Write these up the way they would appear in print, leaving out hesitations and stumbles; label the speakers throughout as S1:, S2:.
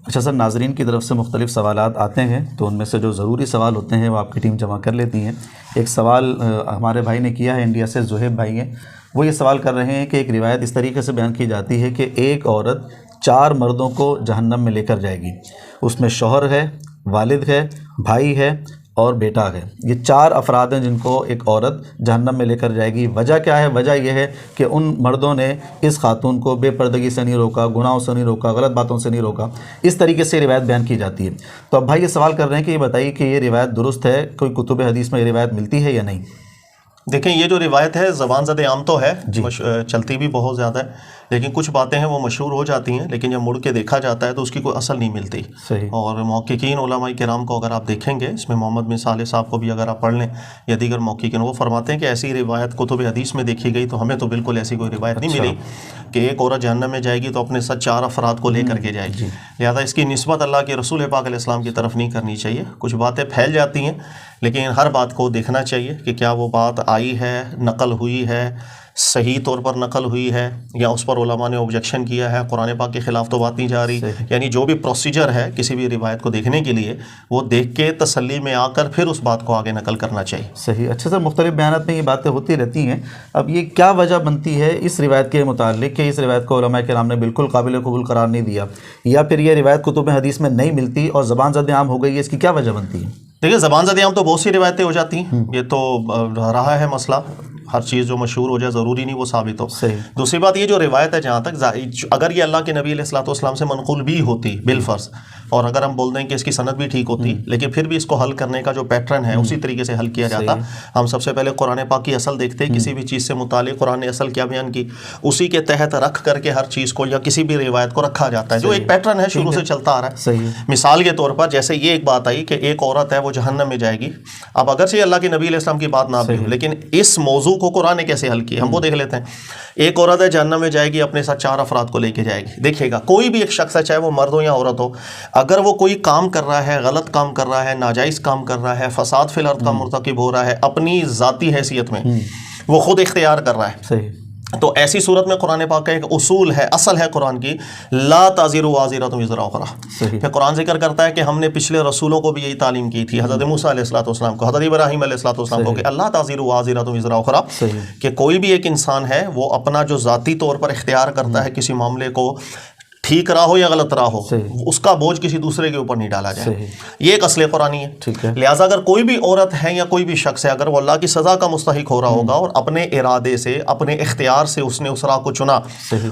S1: اچھا سر، ناظرین کی طرف سے مختلف سوالات آتے ہیں، تو ان میں سے جو ضروری سوال ہوتے ہیں وہ آپ کی ٹیم جمع کر لیتی ہیں۔ ایک سوال ہمارے بھائی نے کیا ہے، انڈیا سے زہیب بھائی ہیں، وہ یہ سوال کر رہے ہیں کہ ایک روایت اس طریقے سے بیان کی جاتی ہے کہ ایک عورت 4 مردوں کو جہنم میں لے کر جائے گی، اس میں شوہر ہے، والد ہے، بھائی ہے اور بیٹا ہے۔ یہ 4 افراد ہیں جن کو ایک عورت جہنم میں لے کر جائے گی۔ وجہ کیا ہے؟ وجہ یہ ہے کہ ان مردوں نے اس خاتون کو بے پردگی سے نہیں روکا، گناہوں سے نہیں روکا، غلط باتوں سے نہیں روکا۔ اس طریقے سے روایت بیان کی جاتی ہے۔ تو اب بھائی یہ سوال کر رہے ہیں کہ یہ بتائیے کہ یہ روایت درست ہے؟ کوئی کتب حدیث میں یہ روایت ملتی ہے یا نہیں؟
S2: دیکھیں، یہ جو روایت ہے زبان زد عام تو ہے، چلتی بھی بہت زیادہ ہے، لیکن کچھ باتیں ہیں وہ مشہور ہو جاتی ہیں، لیکن جب مڑ کے دیکھا جاتا ہے تو اس کی کوئی اصل نہیں ملتی۔
S1: صحیح۔
S2: اور محققین علماء کرام کو اگر آپ دیکھیں گے، اس میں محمد بن صالح صاحب کو بھی اگر آپ پڑھ لیں یا دیگر محققین، وہ فرماتے ہیں کہ ایسی روایت کتب حدیث میں دیکھی گئی تو ہمیں تو بالکل ایسی کوئی روایت نہیں ملی کہ ایک عورت جہنم میں جائے گی تو اپنے ساتھ 4 افراد کو لے کر کے جائے گی۔ لہٰذا اس کی نسبت اللہ کے رسول پاک علیہ السلام کی طرف نہیں کرنی چاہیے۔ کچھ باتیں پھیل جاتی ہیں، لیکن ہر بات کو دیکھنا چاہیے کہ کیا وہ بات آئی ہے، نقل ہوئی ہے، صحیح طور پر نقل ہوئی ہے، یا اس پر علماء نے آبجیکشن کیا ہے، قرآن پاک کے خلاف تو بات نہیں جا رہی۔ یعنی جو بھی پروسیجر ہے کسی بھی روایت کو دیکھنے کے لیے، وہ دیکھ کے تسلی میں آ کر پھر اس بات کو آگے نقل کرنا چاہیے۔
S1: صحیح۔ اچھا سر، مختلف بیانات میں یہ باتیں ہوتی رہتی ہیں، اب یہ کیا وجہ بنتی ہے اس روایت کے متعلق کہ اس روایت کو علماء کرام نے بالکل قابل قبول قرار نہیں دیا، یا پھر یہ روایت کتب حدیث میں نہیں ملتی اور زبان زد عام ہو گئی ہے؟ اس کی کیا وجہ بنتی ہے؟
S2: دیکھیے، زبان زد عام تو بہت سی روایتیں ہو جاتی ہیں، یہ تو رہا ہے مسئلہ۔ ہر چیز جو مشہور ہو جائے ضروری نہیں وہ ثابت ہو۔ دوسری بات یہ جو روایت ہے، جہاں تک اگر یہ اللہ کے نبی علیہ الصلوۃ والسلام سے منقول بھی ہوتی بالفرض، اور اگر ہم بول دیں کہ اس کی سند بھی ٹھیک ہوتی، لیکن پھر بھی اس کو حل کرنے کا جو پیٹرن ہے اسی طریقے سے حل کیا جاتا۔ ہم سب سے پہلے قرآن پاک کی اصل دیکھتے ہیں، کسی بھی چیز سے متعلق قرآن نے اصل کیا بیان کی، اسی کے تحت رکھ کر کے ہر چیز کو یا کسی بھی روایت کو رکھا جاتا ہے، جو ایک پیٹرن ہے شروع سے چلتا آ رہا ہے۔ مثال کے طور پر جیسے یہ ایک بات آئی کہ ایک عورت ہے وہ جہنم میں جائے گی، اب اگرچہ اللہ کے نبی علیہ السلام کی بات نہ بھی ہو، لیکن اس موضوع کو قرآن نے کیسے حل کیا ہم وہ دیکھ لیتے ہیں۔ ایک عورت ہے جہنم میں جائے گی، اپنے ساتھ 4 افراد کو لے کے جائے گی۔ دیکھیے گا، کوئی بھی ایک شخص ہے، چاہے وہ مرد ہو یا عورت ہو، اگر وہ کوئی کام کر رہا ہے، غلط کام کر رہا ہے، ناجائز کام کر رہا ہے، فساد فی الارض کا مرتکب ہو رہا ہے، اپنی ذاتی حیثیت میں وہ خود اختیار کر رہا ہے، تو ایسی صورت میں قرآن پاک کا ایک اصول ہے، اصل ہے قرآن کی، لا تزر وازرۃ وزر اخری۔ پھر قرآن ذکر کرتا ہے کہ ہم نے پچھلے رسولوں کو بھی یہی تعلیم کی تھی، حضرت موسیٰ علیہ الصلوۃ والسلام کو، حضرت ابراہیم علیہ الصلوۃ والسلام کو، کہ اللہ تزر وازرۃ وزر اخری، کہ کوئی بھی ایک انسان ہے وہ اپنا جو ذاتی طور پر اختیار کرتا ہے کسی معاملے کو، ٹھیک راہ ہو یا غلط راہ ہو، اس کا بوجھ کسی دوسرے کے اوپر نہیں ڈالا جائے۔ یہ ایک اصل قرآنی ہے۔ لہٰذا اگر کوئی بھی عورت ہے یا کوئی بھی شخص ہے، اگر وہ اللہ کی سزا کا مستحق ہو رہا ہوگا اور اپنے ارادے سے، اپنے اختیار سے اس نے اس راہ کو چنا،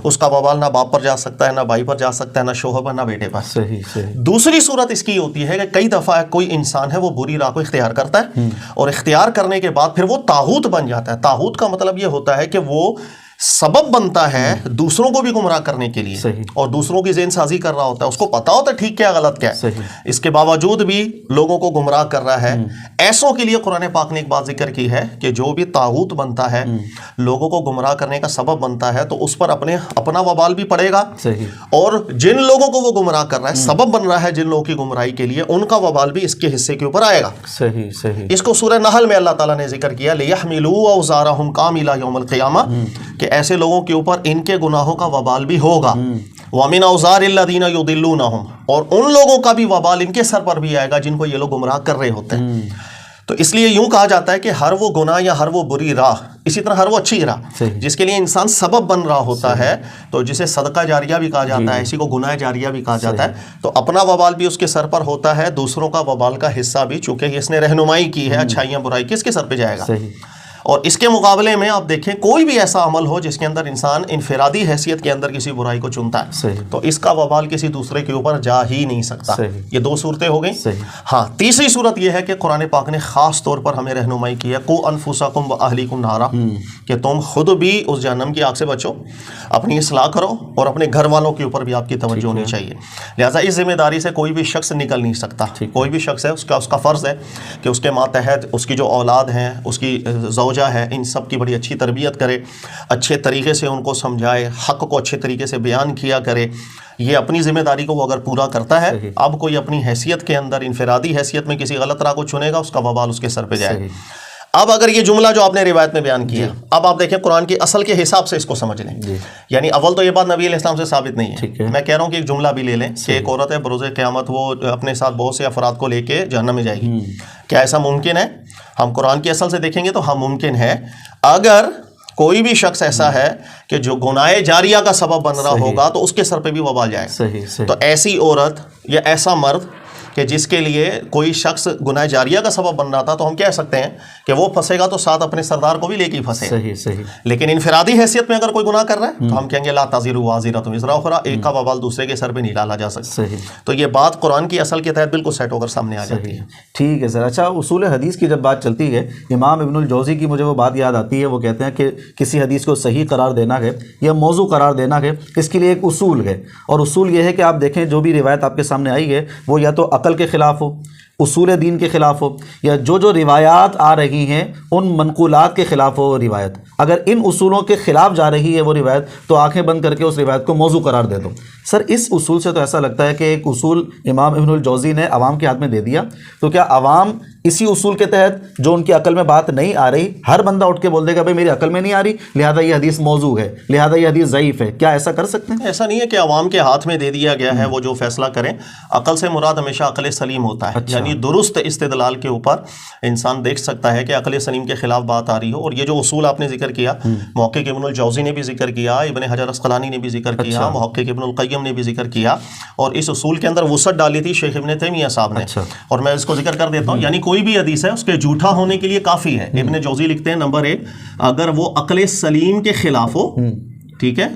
S2: اس کا وبال نہ باپ پر جا سکتا ہے، نہ بھائی پر جا سکتا ہے، نہ شوہر پر، نہ بیٹے پر۔ دوسری صورت اس کی ہوتی ہے کہ کئی دفعہ کوئی انسان ہے وہ بری راہ کو اختیار کرتا ہے، اور اختیار کرنے کے بعد پھر وہ طاغوت بن جاتا ہے۔ طاغوت کا مطلب یہ ہوتا ہے کہ وہ سبب بنتا ہے دوسروں کو بھی گمراہ کرنے کے لیے، اور دوسروں کی ذہن سازی کر رہا ہوتا ہے، اس کو پتا ہوتا ہے ٹھیک کیا غلط کیا ہے، اس کے باوجود بھی لوگوں کو گمراہ کر رہا ہے۔ ایسوں کے لیے قرآن پاک نے ایک بات ذکر کی ہے کہ جو بھی طاغوت بنتا ہے، لوگوں کو گمراہ کرنے کا سبب بنتا ہے، تو اس پر اپنا وبال بھی پڑے گا، اور جن لوگوں کو وہ گمراہ کر رہا ہے، سبب بن رہا ہے جن لوگوں کی گمراہی کے لیے، ان کا وبال بھی اس کے حصے کے اوپر آئے گا۔ اس کو سورہ نحل میں اللہ تعالیٰ نے ذکر کیا، لِيَحْمِلُوا أَوْزَارَهُمْ كَامِلَةً يَوْمَ الْقِيَامَةِ، کہ ایسے لوگوں کے اوپر ان کے گناہوں کا وبال بھی ہوگا۔ وَمِنْ أَوْزَارِ الَّذِينَ يُضِلُّونَهُمْ، اور ان لوگوں کا بھی وبال ان کے سر پر بھی آئے گا جن کو یہ لوگ گمراہ کر رہے ہوتے ہیں۔ تو اس لیے یوں کہا جاتا ہے کہ ہر وہ گناہ یا ہر وہ بری راہ، اسی طرح ہر وہ اچھی راہ جس کے لیے انسان سبب بن رہا ہوتا ہے، تو جسے صدقہ جاریہ بھی کہا جاتا ہے، اسی کو گناہ جاریہ بھی کہا جاتا ہے، تو اپنا وبال بھی اس کے سر پر ہوتا ہے، دوسروں کا وبال کا حصہ بھی، چونکہ اس نے رہنمائی کی ہے اچھائیاں برائی، کس کے سر پہ جائے گا۔ اور اس کے مقابلے میں آپ دیکھیں کوئی بھی ایسا عمل ہو جس کے اندر انسان انفرادی حیثیت کے اندر کسی برائی کو چنتا ہے، تو اس کا وبال کسی دوسرے کے اوپر جا ہی نہیں سکتا۔ یہ 2 صورتیں ہو گئیں۔ ہاں، تیسری صورت یہ ہے کہ قرآن پاک نے خاص طور پر ہمیں رہنمائی کی ہے، قُوا أَنفُسَكُمْ وَأَهْلِيكُمْ نَارًا، کہ تم خود بھی اس جہنم کی آگ سے بچو، اپنی اصلاح کرو، اور اپنے گھر والوں کے اوپر بھی آپ کی توجہ ہونی چاہیے۔ لہٰذا اس ذمہ داری سے کوئی بھی شخص نکل نہیں سکتا۔ کوئی بھی شخص ہے، اس کا فرض ہے کہ اس کے ماتحت اس کی جو اولاد ہیں، اس کی زوجہ ہے، ان سب کی بڑی اچھی تربیت کرے، اچھے طریقے سے ان کو سمجھائے، حق کو اچھے طریقے سے بیان کیا کرے۔ یہ اپنی ذمہ داری کو وہ اگر پورا کرتا ہے، اب کوئی اپنی حیثیت کے اندر، انفرادی حیثیت میں کسی غلط راہ کو چنے گا، اس کا وبال اس کے سر پہ جائے گا۔ اب اگر یہ جملہ جو آپ نے روایت میں بیان کیا، اب آپ دیکھیں قرآن کی اصل کے حساب سے اس کو سمجھ لیں. یعنی اول تو یہ بات نبی علیہ السلام سے ثابت نہیں ہے. میں کہہ رہا ہوں کہ ایک جملہ بھی لے لیں کہ ایک عورت ہے بروز قیامت وہ اپنے ساتھ بہت سے افراد کو لے کے جہنم میں جائے گی. کیا ایسا ممکن ہے؟ ہم قرآن کی اصل سے دیکھیں گے تو ہاں ممکن ہے. اگر کوئی بھی شخص ایسا ہے کہ جو گناہ جاریہ کا سبب بن رہا ہوگا تو اس کے سر پہ بھی وبال جائے. تو ایسی عورت یا ایسا مرد کہ جس کے لیے کوئی شخص گناہ جاریہ کا سبب بن رہا تھا تو ہم کہہ سکتے ہیں کہ وہ پھنسے گا تو ساتھ اپنے سردار کو بھی لے کے ہی پھنسے. لیکن انفرادی حیثیت میں اگر کوئی گناہ کر رہا ہے تو ہم کہیں گے لا تزر وازرۃ وزر اخری، ایک کا وبال دوسرے کے سر پہ نہیں ڈالا جا سکتا. تو یہ بات قرآن کی اصل کے تحت بالکل سیٹ ہو کر سامنے آ جاتی ہے.
S1: ٹھیک ہے سر. اچھا، اصول حدیث کی جب بات چلتی ہے، امام ابن الجوزی کی مجھے وہ بات یاد آتی ہے. وہ کہتے ہیں کہ کسی حدیث کو صحیح قرار دینا ہے یا موضوع قرار دینا ہے، اس کے لیے ایک اصول ہے. اور اصول یہ ہے کہ آپ دیکھیں جو بھی روایت آپ کے سامنے آئی ہے وہ یا تو عقل کے خلاف ہو، اصول دین کے خلاف ہو، یا جو روایات آ رہی ہیں ان منقولات کے خلاف ہو روایت. اگر ان اصولوں کے خلاف جا رہی ہے وہ روایت تو آنکھیں بند کر کے اس روایت کو موضوع قرار دے دو. سر اس اصول سے تو ایسا لگتا ہے کہ ایک اصول امام ابن الجوزی نے عوام کے ہاتھ میں دے دیا، تو کیا عوام اسی اصول کے تحت جو ان کی عقل میں بات نہیں آ رہی، ہر بندہ اٹھ کے بول دے گا بھائی میری عقل میں نہیں آ رہی لہذا یہ حدیث موضوع ہے، لہذا یہ حدیث ضعیف ہے؟ کیا ایسا کر سکتے ہیں؟
S2: ایسا نہیں ہے کہ عوام کے ہاتھ میں دے دیا گیا ہے وہ جو فیصلہ کریں. عقل سے مراد ہمیشہ عقل سلیم ہوتا ہے. یعنی درست استدلال کے اوپر انسان دیکھ سکتا ہے کہ عقل سلیم کے خلاف بات آ رہی ہو. اور یہ جو اصول آپ نے ذکر کیا، محقق ابن الجوزی نے بھی ذکر کیا، ابن حجر عسقلانی نے بھی ذکر کیا، محقق ابن القیم نے بھی ذکر کیا، اور اس اصول کے اندر وسعت ڈالی تھی شیخ ابن تیمیہ صاحب نے. اور میں اس کو ذکر کر دیتا ہوں. یعنی کوئی بھی حدیث ہے اس کے جھوٹا ہونے کے لیے کافی ہے. ابن جوزی لکھتے ہیں نمبر 1، اگر وہ عقل سلیم کے خلاف ہو، ٹھیک ہے،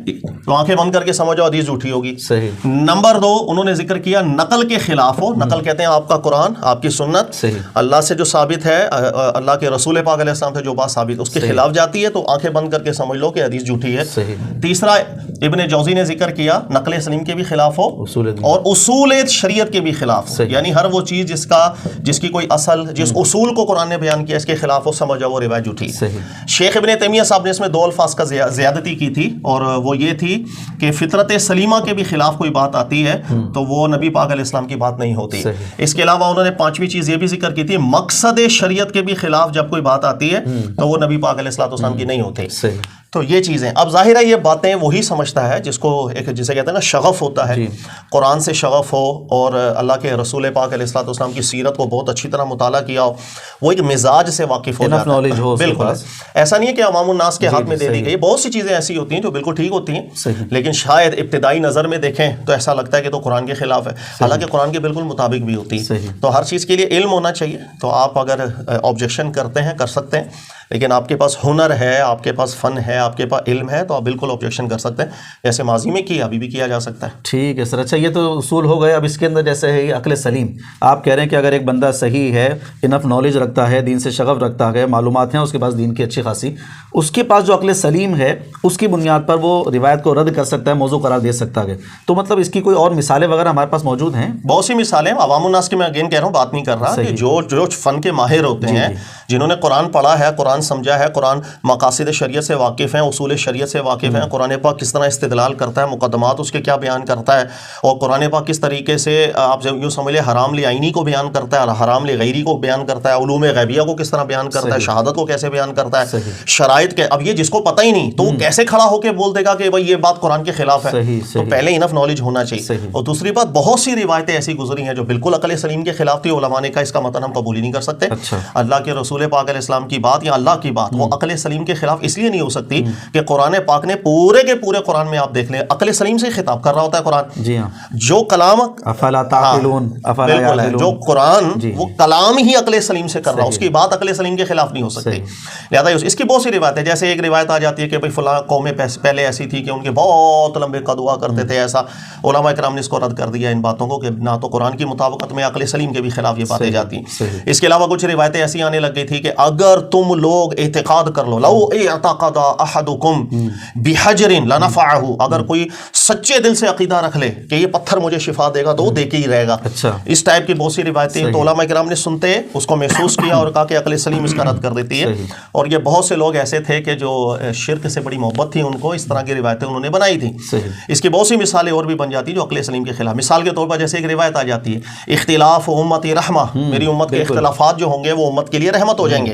S2: تو آنکھیں بند کر کے سمجھو حدیث جھوٹی ہوگی. نمبر 2 انہوں نے ذکر کیا نقل کے خلاف ہو. نقل کہتے ہیں آپ کا قرآن، آپ کی سنت، اللہ سے جو ثابت ہے، اللہ کے رسول پاک علیہ السلام سے جو بات ثابت اس کے خلاف جاتی ہے تو آنکھیں بند کر کے سمجھ لو کہ حدیث جھوٹی ہے. تیسرا ابن جوزی نے ذکر کیا نقل سلیم کے بھی خلاف ہو اور اصول شریعت کے بھی خلاف ہو. یعنی ہر وہ چیز جس کی کوئی اصل، جس اصول کو قرآن نے بیان کیا اس کے خلاف ہو، سمجھ جاؤ وہ روایت جھوٹی. شیخ ابن تیمیہ صاحب نے اس میں 2 الفاظ کا زیادتی کی تھی، اور وہ یہ تھی کہ فطرت سلیمہ کے بھی خلاف کوئی بات آتی ہے تو وہ نبی پاک علیہ السلام کی بات نہیں ہوتی. اس کے علاوہ انہوں نے 5ویں چیز یہ بھی ذکر کی تھی، مقصد شریعت کے بھی خلاف جب کوئی بات آتی ہے تو وہ نبی پاک علیہ السلام کی نہیں ہوتی. تو یہ چیزیں اب ظاہر ہے یہ باتیں وہی سمجھتا ہے جس کو جسے کہتے ہیں نا شغف ہوتا ہے، قرآن سے شغف ہو اور اللہ کے رسول پاک علیہ السلام کی سیرت کو بہت اچھی طرح مطالعہ کیا ہو، وہ ایک مزاج سے واقف ہو جاتا ہے. بالکل ایسا نہیں ہے کہ عوام الناس کے ہاتھ میں دے دی گئی. بہت سی چیزیں ایسی ہوتی ہیں جو بالکل ٹھیک ہوتی ہیں لیکن شاید ابتدائی نظر میں دیکھیں تو ایسا لگتا ہے کہ تو قرآن کے خلاف ہے، حالانکہ قرآن کے بالکل مطابق بھی ہوتی ہے. تو ہر چیز کے لیے علم ہونا چاہیے. تو آپ اگر آبجیکشن کرتے ہیں کر سکتے ہیں، لیکن آپ کے پاس ہنر ہے، آپ کے پاس فن ہے، آپ کے پاس علم ہے تو آپ بالکل آبجیکشن کر سکتے ہیں، جیسے ماضی میں کیا ابھی بھی کیا جا سکتا ہے.
S1: ٹھیک ہے سر. اچھا یہ تو اصول ہو گئے. اب اس کے اندر جیسے ہے یہ عقل سلیم، آپ کہہ رہے ہیں کہ اگر ایک بندہ صحیح ہے، انف نالج رکھتا ہے، دین سے شغف رکھتا ہے، معلومات ہیں اس کے پاس دین کی اچھی خاصی، اس کے پاس جو عقل سلیم ہے اس کی بنیاد پر وہ روایت کو رد کر سکتا ہے، موضوع قرار دے سکتا ہے. تو مطلب اس کی کوئی اور مثالیں وغیرہ ہمارے پاس موجود ہیں؟
S2: بہت سی مثالیں. عوام الناس کی میں اگین کہہ رہا ہوں، بات نہیں کر رہا، کہ جو فن کے ماہر ہوتے ہیں، جنہوں نے قرآن پڑھا ہے، قرآن سمجھا ہے، قرآن مقاصد شریعت سے واقف ہیں، اصول شریعت سے واقف ہیں، قرآن پاک کس طرح استدلال کرتا ہے، مقدمات اس کے کیا بیان کرتا ہے، اور قرآن پاک کس طریقے سے آپ یوں سمجھ لیں حرام لعینی کو بیان کرتا ہے، حرام لغیری کو بیان کرتا ہے، علوم غیبیہ کو کس طرح بیان کرتا ہے، شہادت کو کیسے بیان کرتا ہے، شرائط کے. اب یہ جس کو پتہ ہی نہیں تو وہ کیسے کھڑا ہو کے بول دے گا کہ بھائی یہ بات قرآن کے خلاف ہے؟ تو پہلے انف نالج ہونا چاہیے. اور دوسری بات، بہت سی روایتیں ایسی گزری ہیں جو بالکل عقل سلیم کے خلاف تھی. علماء نے کہا اس کا متن ہم قبول ہی نہیں کر سکتے. اللہ کے رسول پاک علیہ السلام کی بات یا اللہ کی بات وہ عقل سلیم کے خلاف اس لیے نہیں ہو سکتی کہ قرآن پاک نے پورے کے پورے قرآن میں آپ دیکھ لیں عقل سلیم سے خطاب کر رہا ہوتا ہے قرآن.
S1: جی ہاں،
S2: جو کلام
S1: افلا تعقلون،
S2: بالکل ہے، جو قرآن وہ کلام ہی عقل سلیم سے کر رہا، اس کی بات عقل سلیم کے خلاف نہیں ہو سکتی. لہٰذا اس کی بہت سی روایت ہے. جیسے ایک روایت آ جاتی ہے کہ بھائی فلاں قومیں پہلے ایسی تھی کہ ان کے بہت لمبے قد ہوا کرتے تھے، ایسا. علماء کرام نے اس کو رد کر دیا ان باتوں کو کہ نہ تو قرآن کی مطابقت میں عقل سلیم کے بھی خلاف یہ باتیں جاتی ہیں. اس کے علاوہ کچھ روایتیں ایسی آنے لگ گئی تھی کہ اگر تم لوگ اعتقاد کر لو، لو اعتقد احدکم بحجر لنفعہ، اگر کوئی سچے دل سے عقیدہ رکھ لے کہ یہ پتھر مجھے شفا دے گا تو وہ دے کے ہی رہے گا. اس ٹائپ کی بہت سی روایتیں. تو علماء کرام نے سنتے اس کو محسوس کیا اور کہا کہ عقل سلیم اس کا رد کر دیتی ہے. اور یہ بہت سے لوگ ایسے تھے کہ جو شرک سے بڑی محبت تھی ان کو، اس طرح کی روایتیں انہوں نے بنائی تھی. اس کی بہت سی مثالیں اور بھی بن جاتی جو عقل سلیم کے خلاف. مثال کے طور پر جیسے ایک روایت آ جاتی ہے اختلاف امتی رحمہ، میری امت کے اختلافات جو ہوں گے وہ امت کے لیے رحمت ہو جائیں گے.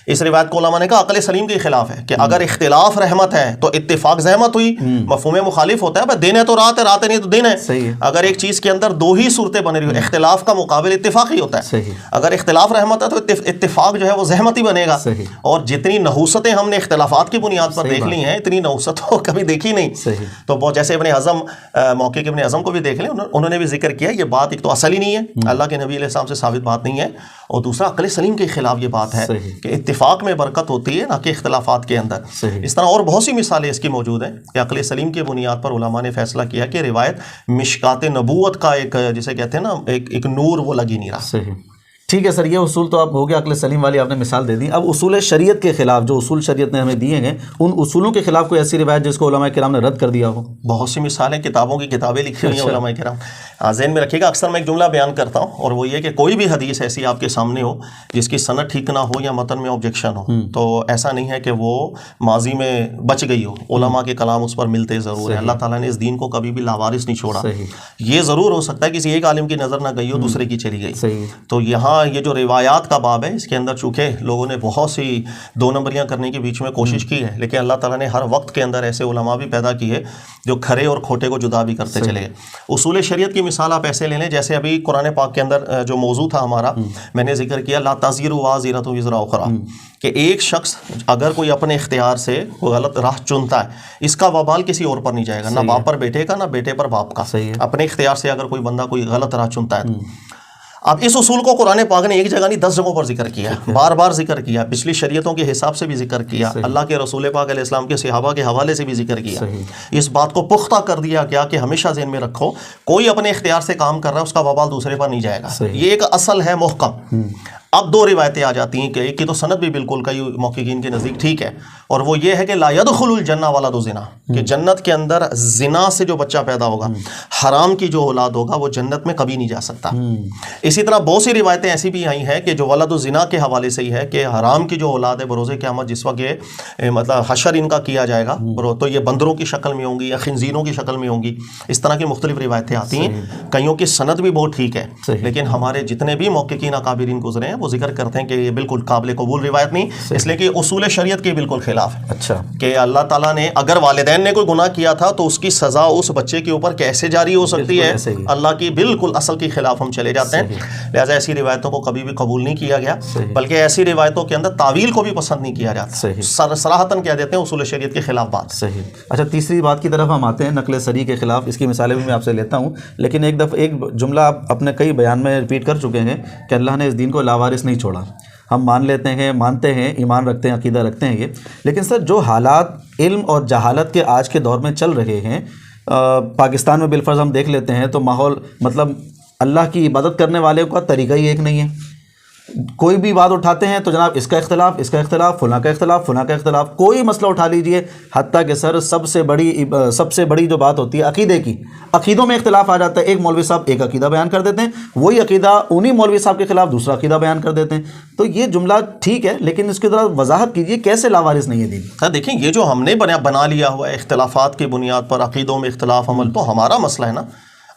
S2: اس روایت کو علماء نے کہا عقل سلیم کے خلاف ہے کہ اگر اختلاف رحمت ہے تو اتفاق زحمت ہوئی، مفہوم مخالف ہوتا ہے، بس دین ہے تو رات ہے، رات ہے نہیں تو دن ہے. اگر ایک چیز کے اندر دو ہی صورتیں بن رہی ہو، اختلاف کا مقابل اتفاق ہی ہوتا ہے. اگر اختلاف رحمت ہے تو اتفاق جو ہے وہ زحمت ہی بنے گا. اور جتنی نحوستیں ہم نے اختلافات کی بنیاد پر دیکھ لی ہیں، اتنی نحوستوں کبھی دیکھی نہیں. تو جیسے ابن حزم، موقع کے ابن حزم کو بھی دیکھ لیں، انہوں نے بھی ذکر کیا یہ بات ایک تو اصل ہی نہیں ہے، اللہ کے نبی علیہ السلام سے ثابت بات نہیں ہے، اور دوسرا عقل سلیم کے خلاف یہ بات ہے کہ اتفاق میں برکت ہوتی ہے نہ کہ اختلافات کے اندر. اس طرح اور بہت سی مثالیں اس کی موجود ہیں کہ عقل سلیم کی بنیاد پر علماء نے فیصلہ کیا کہ روایت مشکات نبوت کا ایک جسے کہتے ہیں نا ایک نور وہ لگ ہی نہیں رہا.
S1: ٹھیک ہے سر، یہ اصول تو آپ ہو گیا عقل سلیم والی آپ نے مثال دے دی. اب اصول شریعت کے خلاف، جو اصول شریعت نے ہمیں دیے ہیں، ان اصولوں کے خلاف کوئی ایسی روایت جس کو علماء کرام نے رد کر دیا ہو؟
S2: بہت سی مثالیں، کتابوں کی کتابیں لکھی ہوئی ہیں علماء کرام. ذہن میں رکھیے گا، اکثر میں ایک جملہ بیان کرتا ہوں، اور وہ یہ کہ کوئی بھی حدیث ایسی آپ کے سامنے ہو جس کی سند ٹھیک نہ ہو یا متن میں آبجیکشن ہو، تو ایسا نہیں ہے کہ وہ ماضی میں بچ گئی ہو. علماء کے کلام اس پر ملتے ضرور ہیں. اللہ تعالیٰ نے اس دین کو کبھی بھی لاوارث نہیں چھوڑا. یہ ضرور ہو سکتا ہے کسی ایک عالم کی نظر نہ گئی ہو، دوسرے کی چلی گئی. تو یہاں یہ جو روایات کا باب ہے، اس کے اندر چونکہ لوگوں نے بہت سی دو نمبریاں کرنے کے بیچ میں کوشش کی ہے، لیکن اللہ تعالیٰ نے ہر وقت کے اندر ایسے علماء بھی پیدا کیے جو کھرے اور کھوٹے کو جدا بھی کرتے چلے گئے. اصول شریعت کی مثال آپ ایسے لے لیں، جیسے ابھی قرآن پاک کے اندر جو موضوع تھا ہمارا، میں نے ذکر کیا لا تزر وازرۃ وزر اخری، کہ ایک شخص اگر کوئی اپنے اختیار سے کوئی غلط راہ چنتا ہے، اس کا وبال کسی اور پر نہیں جائے گا، نہ باپ پر بیٹے کا، نہ بیٹے پر باپ کا. اپنے اختیار سے اگر کوئی بندہ کوئی غلط راہ چنتا ہے. اب اس اصول کو قرآن پاک نے ایک جگہ نہیں 10 جگہوں پر ذکر کیا، بار بار ذکر کیا، پچھلی شریعتوں کے حساب سے بھی ذکر کیا، اللہ کے رسول پاک علیہ السلام کے صحابہ کے حوالے سے بھی ذکر کیا. اس بات کو پختہ کر دیا گیا کہ ہمیشہ ذہن میں رکھو، کوئی اپنے اختیار سے کام کر رہا ہے، اس کا وبال دوسرے پر نہیں جائے گا. یہ ایک اصل ہے محکم. اب دو روایتیں آ جاتی ہیں کہ ایک کی تو سند بھی بالکل کئی محققین کے نزدیک ٹھیک ہے، اور وہ یہ ہے کہ لا يدخل الجنہ ولد زنا، کہ جنت کے اندر زنا سے جو بچہ پیدا ہوگا، حرام کی جو اولاد ہوگا، وہ جنت میں کبھی نہیں جا سکتا. اسی طرح بہت سی روایتیں ایسی بھی آئی ہیں کہ جو ولد الزنا کے حوالے سے ہی ہے کہ حرام کی جو اولاد ہے بروز قیامت جس وقت یہ مطلب حشر ان کا کیا جائے گا تو یہ بندروں کی شکل میں ہوں گی یا خنزیروں کی شکل میں ہوں گی. اس طرح کی مختلف روایتیں آتی ہیں، کئیوں کی سند بھی بہت ٹھیک ہے، لیکن ہمارے جتنے بھی محققین اکابرین گزرے ہیں وہ ذکر کرتے ہیں کہ یہ بالکل قابل قبول روایت نہیں، اس لیے کہ اصول شریعت کے بالکل خلاف ہے.
S1: اچھا،
S2: کہ اللہ تعالیٰ نے اگر والدین نے کوئی گناہ کیا تھا تو اس کی سزا اس بچے کے اوپر کیسے جاری ہو سکتی ہے؟ اللہ کی بالکل اصل کے خلاف ہم چلے جاتے ہیں. لہٰذا ایسی روایتوں کو کبھی بھی قبول نہیں کیا گیا، بلکہ ایسی روایتوں کے اندر تعویل کو بھی پسند نہیں کیا جاتا، صراحتاً کہہ دیتے ہیں اصول شریعت کے خلاف بات.
S1: صحیح. اچھا، تیسری بات کی طرف ہم آتے ہیں، نقل صریح کے خلاف. اس کی مثالیں بھی میں آپ سے لیتا ہوں، لیکن ایک دفعہ ایک جملہ آپ اپنے کئی بیان میں ریپیٹ کر چکے ہیں کہ اللہ نے اس دین کو لاوارث نہیں چھوڑا. ہم مان لیتے ہیں، مانتے ہیں، ایمان رکھتے ہیں، عقیدہ رکھتے ہیں یہ، لیکن سر جو حالات علم اور جہالت کے آج کے دور میں چل رہے ہیں، پاکستان میں بالفرض ہم دیکھ لیتے ہیں تو ماحول مطلب اللہ کی عبادت کرنے والے کا طریقہ ہی ایک نہیں ہے. کوئی بھی بات اٹھاتے ہیں تو جناب اس کا اختلاف، فلاں کا اختلاف، کوئی مسئلہ اٹھا لیجئے، حتیٰ کہ سر سب سے بڑی جو بات ہوتی ہے عقیدے کی، عقیدوں میں اختلاف آ جاتا ہے. ایک مولوی صاحب ایک عقیدہ بیان کر دیتے ہیں، وہی عقیدہ انہی مولوی صاحب کے خلاف دوسرا عقیدہ بیان کر دیتے ہیں. تو یہ جملہ ٹھیک ہے، لیکن اس کی ذرا وضاحت کیجئے کیسے لاوارث نہیں ہے دین؟
S2: دیکھیں، یہ جو ہم نے بنا لیا ہوا ہے اختلافات کی بنیاد پر عقیدوں میں اختلاف عمل، تو ہمارا مسئلہ ہے نا.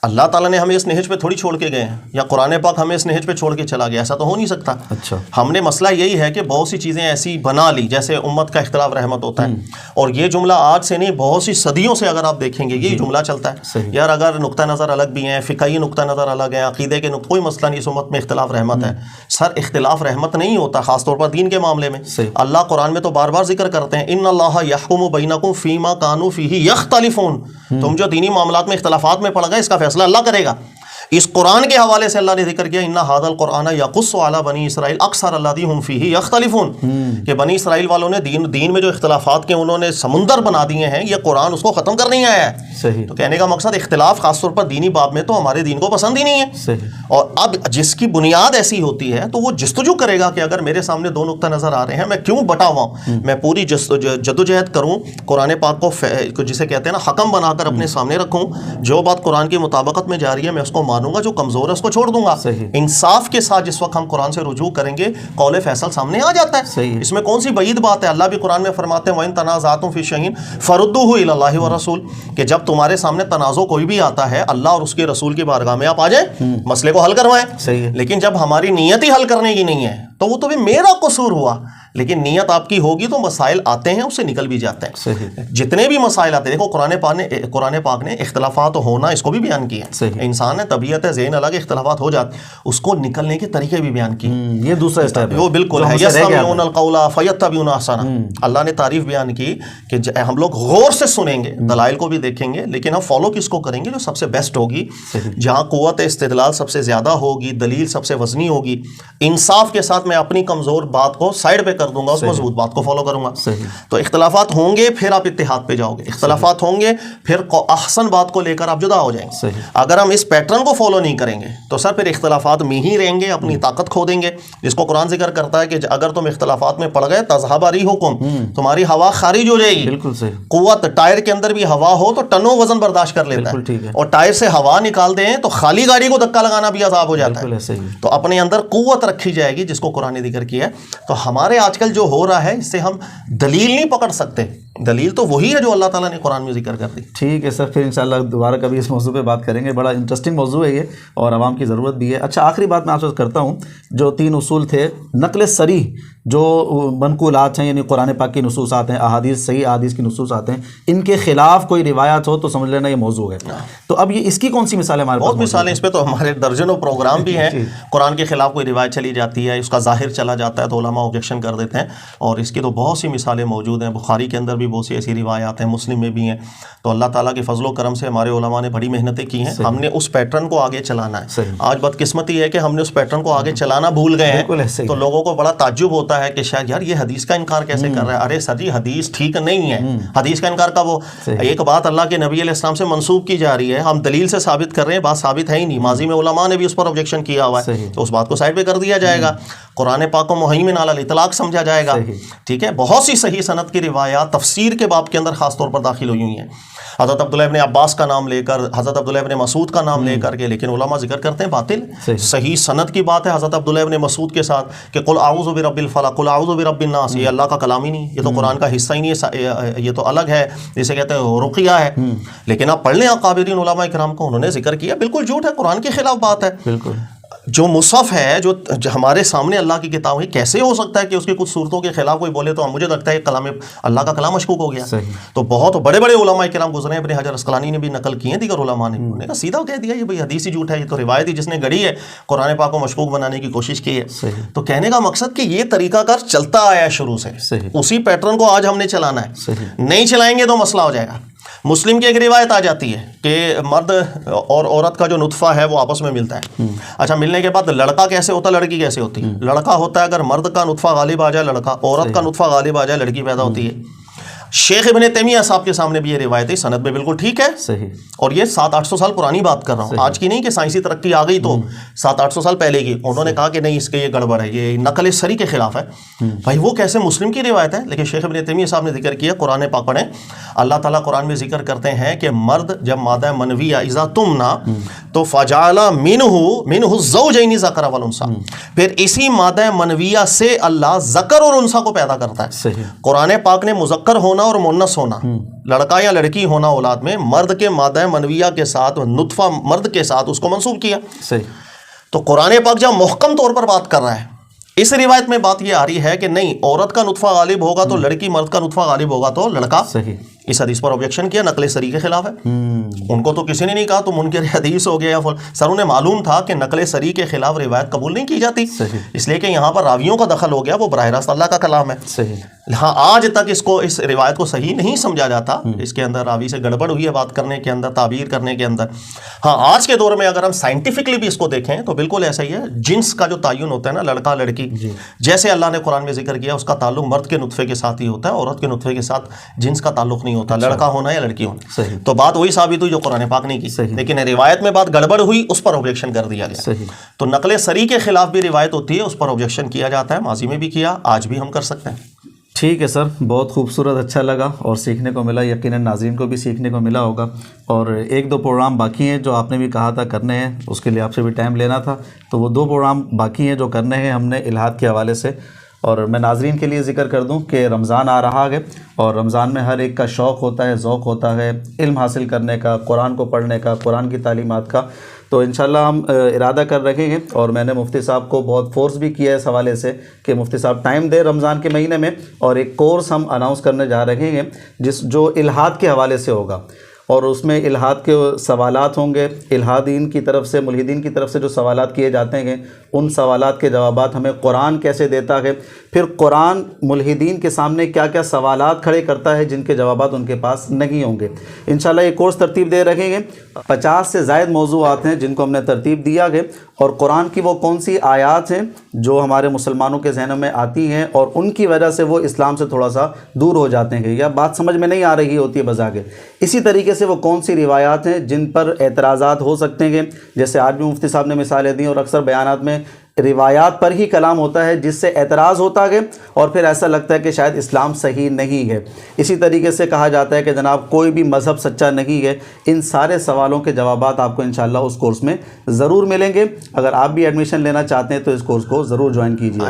S2: اللہ تعالیٰ نے ہمیں اس نہج پہ تھوڑی چھوڑ کے گئے ہیں، یا قرآن پاک ہمیں اس نہج پہ چھوڑ کے چلا گیا، ایسا تو ہو نہیں سکتا.
S1: اچھا،
S2: ہم نے مسئلہ یہی ہے کہ بہت سی چیزیں ایسی بنا لی، جیسے امت کا اختلاف رحمت ہوتا ہے، اور یہ جملہ آج سے نہیں بہت سی صدیوں سے اگر آپ دیکھیں گے یہی جملہ چلتا ہے. یار اگر نقطہ نظر الگ بھی ہیں، فقہی نقطہ نظر الگ ہیں، عقیدے کے کوئی مسئلہ نہیں، اس امت میں اختلاف رحمت ہے. سر اختلاف رحمت نہیں ہوتا، خاص طور پر دین کے معاملے میں. اللہ قرآن میں تو بار بار ذکر کرتے ہیں ان اللہ یحکم بینکم فیما کانوا فیہ یختلفون، تم جو دینی معاملات میں اختلافات میں پڑ گئے اس کا فیصلہ اللہ کرے گا. اس قرآن کے حوالے سے اللہ نے ذکر کیا ان ھذا القرآن یقص علی بنی اسرائیل اکثر الذی هم فیہ یختلفون، کہ بنی اسرائیل والوں نے دین میں جو اختلافات کے انہوں نے سمندر بنا دیے ہیں، یہ قرآن اس کو ختم کر نہیں آیا ہے.
S1: صحیح.
S2: تو کہنے کا مقصد اختلاف خاص طور پر دینی باب میں تو ہمارے دین کو پسند ہی نہیں ہے.
S1: صحیح.
S2: اور اب جس کی بنیاد ایسی ہوتی ہے تو وہ جستجو کرے گا کہ اگر میرے سامنے دو نقطہ نظر آ رہے ہیں، میں کیوں بٹا ہوا ہوں، میں پوری جدوجہد کروں، قرآن پاک کو جسے کہتے ہیں نا حکم بنا کر اپنے سامنے رکھوں، جو بات قرآن کی مطابقت میں جاری ہے میں اس کو مانوں گا، جو کمزور ہے اس کو چھوڑ دوں گا. انصاف کے ساتھ جس وقت ہم قرآن سے رجوع کریں گے قول فیصل سامنے آ جاتا ہے. اس میں کون سی بعید بات ہے؟ اللہ بھی قرآن میں فرماتے ہیں وَإِن تَنَازَعْتُمْ فِي شَيْءٍ فَرُدُّوهُ إِلَى اللَّهِ وَالرَّسُولِ، کہ جب تمہارے سامنے تنازع کوئی بھی آتا ہے اللہ اور اس کے رسول کی بارگاہ میں آپ آ جائیں، مسئلے کو حل کروائیں. لیکن جب ہماری نیت ہی حل کرنے کی نہیں ہے تو وہ تو بھی میرا قصور ہوا. لیکن نیت آپ کی ہوگی تو مسائل آتے ہیں اس سے نکل بھی جاتے ہیں.
S1: صحیح.
S2: جتنے بھی مسائل آتے ہیں دیکھو قرآن پاک نے اختلافات ہونا اس کو بھی بیان کیا ہے. انسان ہے, طبیعت ہے, ذہن الگ, اختلافات ہو جاتے ہیں, اس کو نکلنے کے طریقے بھی بیان کیے.
S1: یہ دوسرا اسٹیپ ہے
S2: وہ بالکل ہے. یستمعون القول فیتبعون احسنہ. اللہ نے تعریف بیان کی کہ ہم لوگ غور سے سنیں گے, دلائل کو بھی دیکھیں گے, لیکن ہم فالو کس کو کریں گے؟ جو سب سے بیسٹ ہوگی, جہاں قوت استدلال سب سے زیادہ ہوگی, دلیل سب سے وزنی ہوگی, انصاف کے ساتھ میں اپنی کمزور بات کو سائڈ پہ کر دوں گا, اس مضبوط بات کو فالو کروں گا. تو اختلافات ہوں گے پھر آپ اتحاد پہ جاؤ گے, اختلافات ہوں گے پھر احسن بات کو لے کر آپ جدا ہو جائیں گے. اگر ہم اس پیٹرن کو فالو نہیں کریں گے تو سر پھر اختلافات میں ہی رہیں گے, اپنی طاقت کھو دیں گے, جس کو قرآن ذکر کرتا ہے کہ اگر تم اختلافات میں پڑ گئے تذہب ریحکم, تمہاری ہوا خارج ہو جائے گی.
S1: بالکل صحیح.
S2: قوت ٹائر کے اندر بھی ہوا ہو تو ٹنوں وزن برداشت کر لیتا ہے, اور ٹائر سے ہوا نکال دیں تو خالی گاڑی کو دھکا لگانا بھی عذاب ہو جاتا ہے. تو اپنے اندر قوت رکھی جائے گی جس کو قرآن نے ذکر کیا ہے. تو ہمارے آج کل جو ہو رہا ہے اس سے ہم دلیل نہیں پکڑ سکتے, دلیل تو وہی ہے جو اللہ تعالیٰ نے قرآن میں ذکر کر دی.
S1: ٹھیک ہے سر, پھر انشاءاللہ دوبارہ کبھی اس موضوع پہ بات کریں گے, بڑا انٹرسٹنگ موضوع ہے یہ اور عوام کی ضرورت بھی ہے. اچھا آخری بات میں آپ سے کرتا ہوں, جو 3 اصول تھے, نقل صریح جو منقولات ہیں یعنی قرآن پاک کی نصوصات ہیں, احادیث صحیح احادیث کی نصوصات ہیں, ان کے خلاف کوئی روایت ہو تو سمجھ لینا یہ موضوع ہے. تو اب یہ اس کی کون سی مثالیں ہمارے پاس؟
S2: بہت مثالیں, اس پہ تو ہمارے درجنوں پروگرام بھی ہیں. قرآن کے خلاف کوئی روایت چلی جاتی ہے, اس کا ظاہر چلا جاتا ہے تو علماء آبجیکشن کر دیتے ہیں, اور اس کی تو بہت سی مثالیں موجود ہیں. بخاری کے اندر بھی بہت سی ایسی روایات ہیں, مسلم میں بھی ہیں. تو اللہ تعالیٰ کے فضل و کرم سے ہمارے علماء نے بڑی محنتیں کی ہیں. ہم نے اس پیٹرن کو آگے چلانا ہے. آج بدقسمتی ہے کہ ہم نے اس پیٹرن کو آگے چلانا بھول گئے ہیں, تو لوگوں کو بڑا تعجب ہوتا ہے کہ شاید یار یہ حدیث کا انکار کیسے کر رہا ہے. ارے سر جی حدیث ٹھیک نہیں ہے, حدیث کا انکار کا وہ ایک بات اللہ کے نبی علیہ السلام سے منسوب کی جا رہی ہے, ہم دلیل سے ثابت کر رہے ہیں, بات ثابت ہے ہی نہیں. ماضی میں علماء نے بھی اس پر آبجیکشن کیا ہوا ہے, تو اس بات کو سائڈ پہ کر دیا جائے گا. قرآن پاک کو مہیمن علی الاطلاق سمجھا جائے گا. ٹھیک ہے, بہت سی صحیح سند کی روایات تفسیر کے باب کے اندر خاص طور پر داخل ہوئی ہوئی ہیں, حضرت عبداللہ ابن عباس کا نام لے کر, حضرت عبداللہ ابن مسعود کا نام لے کر کے, لیکن علماء ذکر کرتے ہیں باطل. صحیح سند کی بات ہے حضرت عبداللہ ابن مسعود کے ساتھ کہ قل اعوذ برب الفلق قل اعوذ برب الناس, یہ اللہ کا کلام ہی نہیں, یہ تو قرآن کا حصہ ہی نہیں ہے, یہ تو الگ ہے, جسے کہتے ہیں رقیہ ہے. لیکن آپ پڑھ لیں اکابرین علماء کرام کو, انہوں نے ذکر کیا, بالکل جھوٹ ہے, قرآن کے خلاف بات ہے. بالکل جو مصحف ہے, جو ہمارے سامنے اللہ کی کتاب ہے, کیسے ہو سکتا ہے کہ اس کی کچھ صورتوں کے خلاف کوئی بولے تو مجھے لگتا ہے کلام اللہ کا کلام مشکوک ہو گیا. تو بہت بڑے بڑے علماء کرام گزرے ہیں, ابن حجر اسقلانی نے بھی نقل کی ہیں, دیگر علماء نے, انہوں نے کہا سیدھا کہہ دیا یہ بھائی حدیث ہی جھوٹ ہے, یہ تو روایت ہی جس نے گڑھی ہے قرآن پاک کو مشکوک بنانے کی کوشش کی ہے. تو کہنے کا مقصد کہ یہ طریقہ کار چلتا آیا ہے شروع سے, اسی پیٹرن کو آج ہم نے چلانا ہے. نہیں چلائیں گے تو مسئلہ ہو جائے گا. مسلم کی ایک روایت آ جاتی ہے کہ مرد اور عورت کا جو نطفہ ہے وہ آپس میں ملتا ہے. اچھا, ملنے کے بعد لڑکا کیسے ہوتا ہے, لڑکی کیسے ہوتی ہے؟ لڑکا ہوتا ہے اگر مرد کا نطفہ غالب آ جائے لڑکا, عورت کا نطفہ غالب آ جائے لڑکی پیدا ہوتی ہے. شیخ ابن تیمیہ صاحب کے سامنے بھی یہ روایت ہے, سند میں بالکل ٹھیک ہے. صحیح. اور یہ 700-800 سال پرانی بات کر رہا ہوں, آج کی نہیں کہ سائنسی ترقی آ گئی تو 700-800 سال پہلے کی. انہوں نے کہا کہ نہیں اس کے یہ گڑبڑ ہے, یہ نقل صریح کے خلاف ہے. بھائی وہ کیسے مسلم کی روایت ہے, لیکن شیخ ابن تیمیہ صاحب نے ذکر کیا, قرآن پاک پڑھیں, اللہ تعالیٰ قرآن میں ذکر کرتے ہیں کہ مرد جب مادہ منویہ اذا تمنا تو فجعل منہ الزوجین الذکر والانثی, پھر اسی مادہ منویہ سے اللہ ذکر اور انثی کو پیدا کرتا ہے. قرآن پاک نے مذکر ہونا اور مؤنث ہونا, لڑکا یا لڑکی ہونا اولاد میں, مرد کے مادہ منویہ کے ساتھ نطفہ مرد کے ساتھ اس کو منسوب کیا. تو قرآن پاک جب محکم طور پر بات کر رہا ہے, اس روایت میں بات یہ آ رہی ہے کہ نہیں عورت کا نطفہ غالب ہوگا تو لڑکی, مرد کا نطفہ غالب ہوگا تو لڑکا. اس حدیث پر آبجیکشن کیا, نقل صریح کے خلاف ہے. ان کو تو کسی نے نہیں کہا تو منکر حدیث ہو گیا, سر انہیں معلوم تھا کہ نقل صریح کے خلاف روایت قبول نہیں کی جاتی, اس لیے کہ یہاں پر راویوں کا دخل ہو گیا, وہ براہ راست اللہ کا کلام ہے. ہاں آج تک اس روایت کو صحیح نہیں سمجھا جاتا, اس کے اندر راوی سے گڑبڑ ہوئی ہے بات کرنے کے اندر, تعبیر کرنے کے اندر. ہاں آج کے دور میں اگر ہم سائنٹیفکلی بھی اس کو دیکھیں تو بالکل ایسا ہی ہے. جنس کا جو تعین ہوتا ہے نا, لڑکا لڑکی, جیسے اللہ نے قرآن میں ذکر کیا, اس کا تعلق مرد کے نطفے کے ساتھ ہی ہوتا ہے, عورت کے نطفے کے ساتھ جنس کا تعلق نہیں ہوتا, لڑکا ہونا یا لڑکی ہونا. تو بات وہی ثابت ہوئی جو قرآن پاک نے کی, لیکن روایت میں بات گڑبڑ ہوئی, اس پر آبجیکشن کر دیا گیا. تو نقل صریح کے خلاف بھی روایت ہوتی ہے, اس پر آبجیکشن کیا جاتا ہے, ماضی میں بھی کیا, آج بھی ہم کر سکتے ہیں.
S1: ٹھیک ہے سر, بہت خوبصورت, اچھا لگا اور سیکھنے کو ملا, یقیناً ناظرین کو بھی سیکھنے کو ملا ہوگا. اور 1-2 پروگرام باقی ہیں جو آپ نے بھی کہا تھا کرنے ہیں, اس کے لیے آپ سے بھی ٹائم لینا تھا, تو وہ 2 پروگرام باقی ہیں جو کرنے ہیں ہم نے الہاد کے حوالے سے. اور میں ناظرین کے لیے ذکر کر دوں کہ رمضان آ رہا ہے اور رمضان میں ہر ایک کا شوق ہوتا ہے، ذوق ہوتا ہے علم حاصل کرنے کا، قرآن کو پڑھنے کا، قرآن کی تعلیمات کا. تو انشاءاللہ ہم ارادہ کر رکھے ہیں اور میں نے مفتی صاحب کو بہت فورس بھی کیا ہے اس حوالے سے کہ مفتی صاحب ٹائم دے رمضان کے مہینے میں، اور ایک کورس ہم اناؤنس کرنے جا رہے ہیں جو الحاد کے حوالے سے ہوگا، اور اس میں الحاد کے سوالات ہوں گے. الحادین کی طرف سے، ملحدین کی طرف سے جو سوالات کیے جاتے ہیں ان سوالات کے جوابات ہمیں قرآن کیسے دیتا ہے، پھر قرآن ملحدین کے سامنے کیا کیا سوالات کھڑے کرتا ہے جن کے جوابات ان کے پاس نہیں ہوں گے. انشاءاللہ یہ کورس ترتیب دے رکھیں گے. 50 سے زائد موضوعات ہیں جن کو ہم نے ترتیب دیا ہے، اور قرآن کی وہ کون سی آیات ہیں جو ہمارے مسلمانوں کے ذہنوں میں آتی ہیں اور ان کی وجہ سے وہ اسلام سے تھوڑا سا دور ہو جاتے ہیں یا بات سمجھ میں نہیں آ رہی ہوتی ہے بظاہر. اسی طریقے سے وہ کون سی روایات ہیں جن پر اعتراضات ہو سکتے ہیں، جیسے آج بھی مفتی صاحب نے مثالیں دیں، اور اکثر بیانات میں روایات پر ہی کلام ہوتا ہے جس سے اعتراض ہوتا ہے اور پھر ایسا لگتا ہے کہ شاید اسلام صحیح نہیں ہے. اسی طریقے سے کہا جاتا ہے کہ جناب کوئی بھی مذہب سچا نہیں ہے. ان سارے سوالوں کے جوابات آپ کو انشاءاللہ اس کورس میں ضرور ملیں گے. اگر آپ بھی ایڈمیشن لینا چاہتے ہیں تو اس کورس کو ضرور جوائن کیجیے.